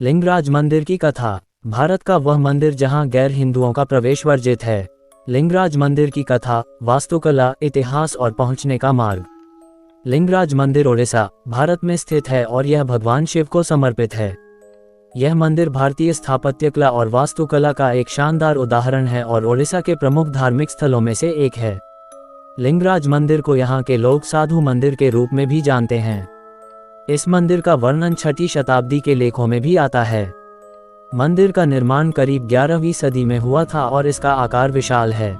लिंगराज मंदिर की कथा। भारत का वह मंदिर जहां गैर हिंदुओं का प्रवेश वर्जित है। लिंगराज मंदिर की कथा, वास्तुकला, इतिहास और पहुंचने का मार्ग। लिंगराज मंदिर ओडिशा, भारत में स्थित है और यह भगवान शिव को समर्पित है। यह मंदिर भारतीय स्थापत्य कला और वास्तुकला का एक शानदार उदाहरण है और ओडिशा के प्रमुख धार्मिक स्थलों में से एक है। लिंगराज मंदिर को यहाँ के लोग साधु मंदिर के रूप में भी जानते हैं। इस मंदिर का वर्णन 6वीं शताब्दी के लेखों में भी आता है। मंदिर का निर्माण करीब 11वीं सदी में हुआ था और इसका आकार विशाल है।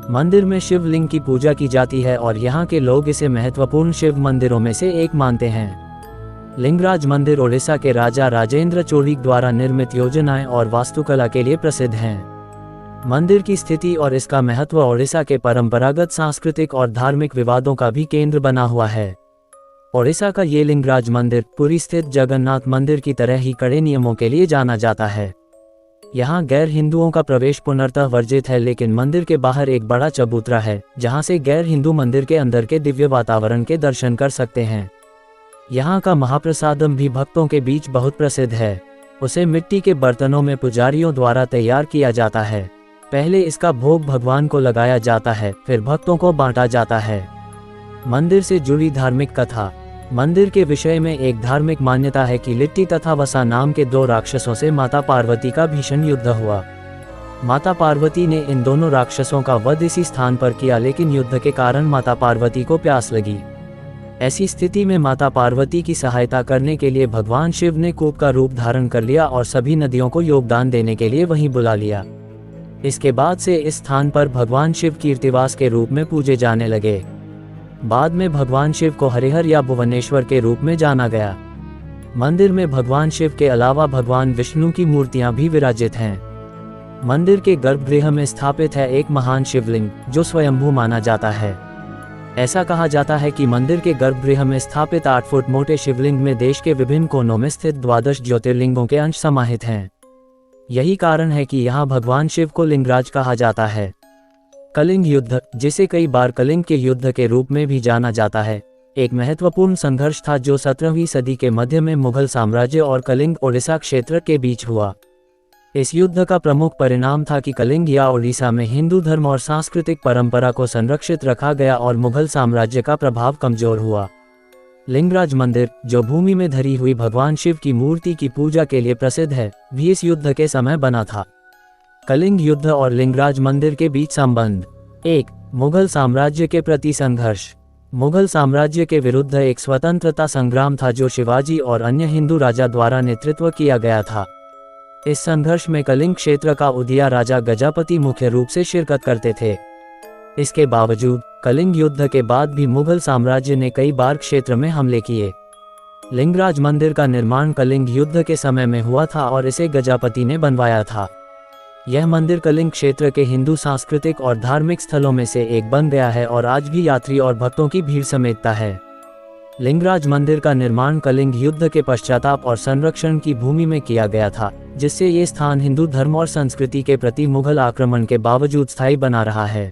मंदिर में शिवलिंग की पूजा की जाती है और यहाँ के लोग इसे महत्वपूर्ण शिव मंदिरों में से एक मानते हैं। लिंगराज मंदिर ओडिशा के राजा राजेंद्र चोली द्वारा निर्मित योजनाएं और वास्तुकला के लिए प्रसिद्ध हैं। मंदिर की स्थिति और इसका महत्व ओडिशा के परंपरागत सांस्कृतिक और धार्मिक विवादों का भी केंद्र बना हुआ है। ओडिशा का ये लिंगराज मंदिर पुरी स्थित जगन्नाथ मंदिर की तरह ही कड़े नियमों के लिए जाना जाता है। यहाँ गैर हिंदुओं का प्रवेश पूर्णतः वर्जित है, लेकिन मंदिर के बाहर एक बड़ा चबूतरा है जहाँ से गैर हिंदू मंदिर के अंदर के दिव्य वातावरण के दर्शन कर सकते हैं। यहाँ का महाप्रसादम भी भक्तों के बीच बहुत प्रसिद्ध है। उसे मिट्टी के बर्तनों में पुजारियों द्वारा तैयार किया जाता है। पहले इसका भोग भगवान को लगाया जाता है, फिर भक्तों को बांटा जाता है। मंदिर से जुड़ी धार्मिक कथा। मंदिर के विषय में एक धार्मिक मान्यता है कि लिट्टी तथा वसा नाम के 2 राक्षसों से माता पार्वती का भीषण युद्ध हुआ। माता पार्वती ने इन दोनों राक्षसों का वध इसी स्थान पर किया, लेकिन युद्ध के कारण माता पार्वती को प्यास लगी। ऐसी स्थिति में माता पार्वती की सहायता करने के लिए भगवान शिव ने कूप का रूप धारण कर लिया और सभी नदियों को योगदान देने के लिए वहीं बुला लिया। इसके बाद से इस स्थान पर भगवान शिव कीर्तिवास के रूप में पूजे जाने लगे। बाद में भगवान शिव को हरिहर या भुवनेश्वर के रूप में जाना गया। मंदिर में भगवान शिव के अलावा भगवान विष्णु की मूर्तियां भी विराजित हैं। मंदिर के गर्भगृह में स्थापित है एक महान शिवलिंग जो स्वयंभू माना जाता है। ऐसा कहा जाता है कि मंदिर के गर्भगृह में स्थापित 8 फुट मोटे शिवलिंग में देश के विभिन्न कोनों में स्थित 12 ज्योतिर्लिंगों के अंश समाहित हैं। यही कारण है कि यहाँ भगवान शिव को लिंगराज कहा जाता है। कलिंग युद्ध, जिसे कई बार कलिंग के युद्ध के रूप में भी जाना जाता है, एक महत्वपूर्ण संघर्ष था जो 17वीं सदी के मध्य में मुगल साम्राज्य और कलिंग ओडिशा क्षेत्र के बीच हुआ। इस युद्ध का प्रमुख परिणाम था कि कलिंग या ओडिशा में हिंदू धर्म और सांस्कृतिक परंपरा को संरक्षित रखा गया और मुगल साम्राज्य का प्रभाव कमजोर हुआ। लिंगराज मंदिर, जो भूमि में धरी हुई भगवान शिव की मूर्ति की पूजा के लिए प्रसिद्ध है, भी इस युद्ध के समय बना था। कलिंग युद्ध और लिंगराज मंदिर के बीच संबंध। 1. मुगल साम्राज्य के प्रति संघर्ष। मुगल साम्राज्य के विरुद्ध एक स्वतंत्रता संग्राम था जो शिवाजी और अन्य हिंदू राजा द्वारा नेतृत्व किया गया था। इस संघर्ष में कलिंग क्षेत्र का उदिया राजा गजापति मुख्य रूप से शिरकत करते थे। इसके बावजूद कलिंग युद्ध के बाद भी मुगल साम्राज्य ने कई बार क्षेत्र में हमले किए। लिंगराज मंदिर का निर्माण कलिंग युद्ध के समय में हुआ था और इसे गजापति ने बनवाया था। यह मंदिर कलिंग क्षेत्र के हिंदू सांस्कृतिक और धार्मिक स्थलों में से एक बन गया है और आज भी यात्री और भक्तों की भीड़ समेटता है। लिंगराज मंदिर का निर्माण कलिंग युद्ध के पश्चाताप और संरक्षण की भूमि में किया गया था, जिससे ये स्थान हिंदू धर्म और संस्कृति के प्रति मुगल आक्रमण के बावजूद स्थायी बना रहा है।